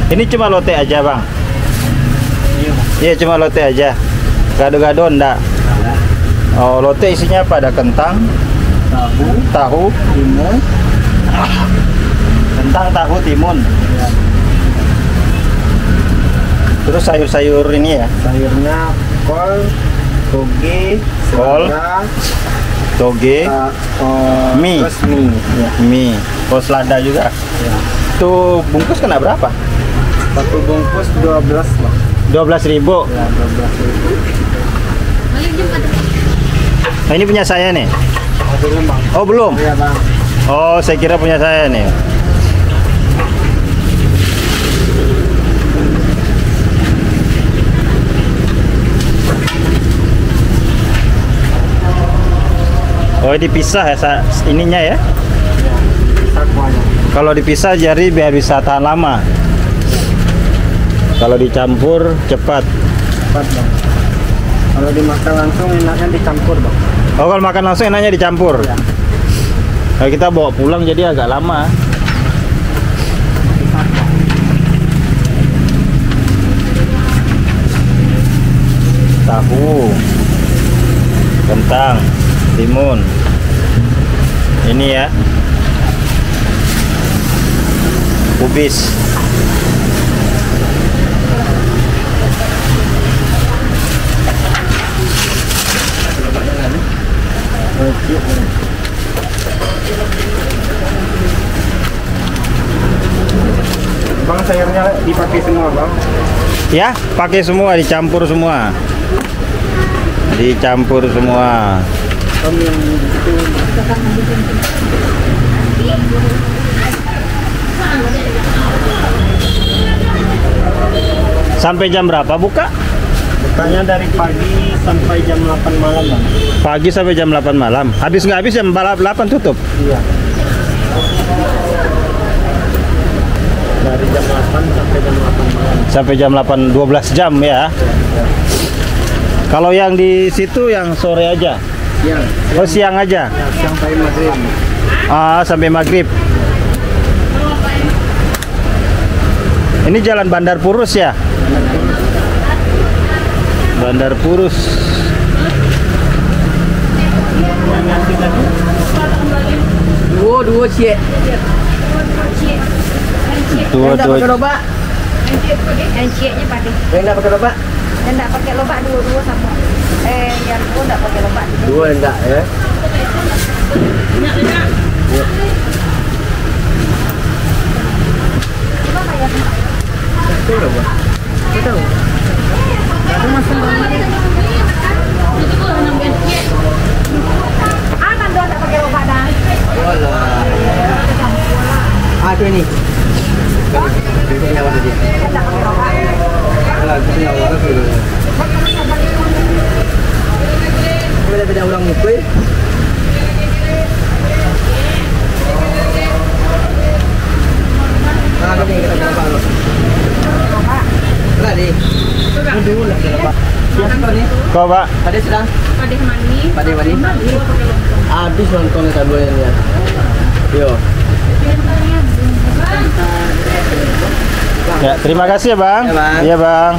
Ini cuma lote aja bang? Iya cuma lote aja. Gado-gado enggak? Oh lote isinya apa? Ada kentang, tahu, timun, kentang, tahu, timun. Terus sayur-sayur ini ya? Sayurnya kol, toge, toge, mie, terus mie. Ya. mie, kol selada juga. Ya. Tuh bungkus kena berapa? Satu bungkus 12 Bang. 12.000. Ya, 12.000. Nah ini punya saya nih. Belum Bang. Oh belum? Iya Bang. Oh saya kira punya saya nih. Oh dipisah ya ininya ya? Bisa semuanya. Kalau dipisah jadi biar bisa tahan lama. Kalau dicampur cepat. Cepat Bang. Kalau dimakan langsung enaknya dicampur Bang. Oh kalau makan langsung enaknya dicampur. Ya. Kalau kita bawa pulang jadi agak lama. Tahu, kentang, timun. Ini ya. Kubis. Bang sayurnya dipakai semua Bang. Ya, pakai semua, dicampur semua. Dicampur semua. Yang itu Sampai jam berapa buka? bukanya dari pagi sampai jam 8 malam Bang. Pagi sampai jam 8 malam. Habis nggak habis jam 8 tutup? Iya. Dari jam 8 sampai jam 8 malam. Sampai jam 8, 12 jam ya. Kalau yang di situ yang sore aja? Siang. Oh siang aja? Ya, siang sampai maghrib. Ah, sampai maghrib. Ini jalan Bandar Purus ya? Bandar Purus. Dua cik. Dua. lobak. Enciknya pakai. Yang enggak pakai lobak? Yang enggak pakai lobak dua sama. Yang itu enggak pakai lobak. Dua enggak ya. Coba bayar. Itu lobak. Itu. Ada masuk Aman dong enggak pakai lobak dah. Ada ini. Ini yang ada dia. Enggak pakai lobak. Itu yang ada tu. Beda-beda orang mukul. Ada ni kita lobak. Lah ni. Ini dulu lah lobak. Siapa ni? Kau Pak? Tadi sedang. Padeh mani. Padeh mani. Habis nonton kat dua ni. Yo. Ya, terima kasih ya Bang. Ya, Bang. Iya Bang.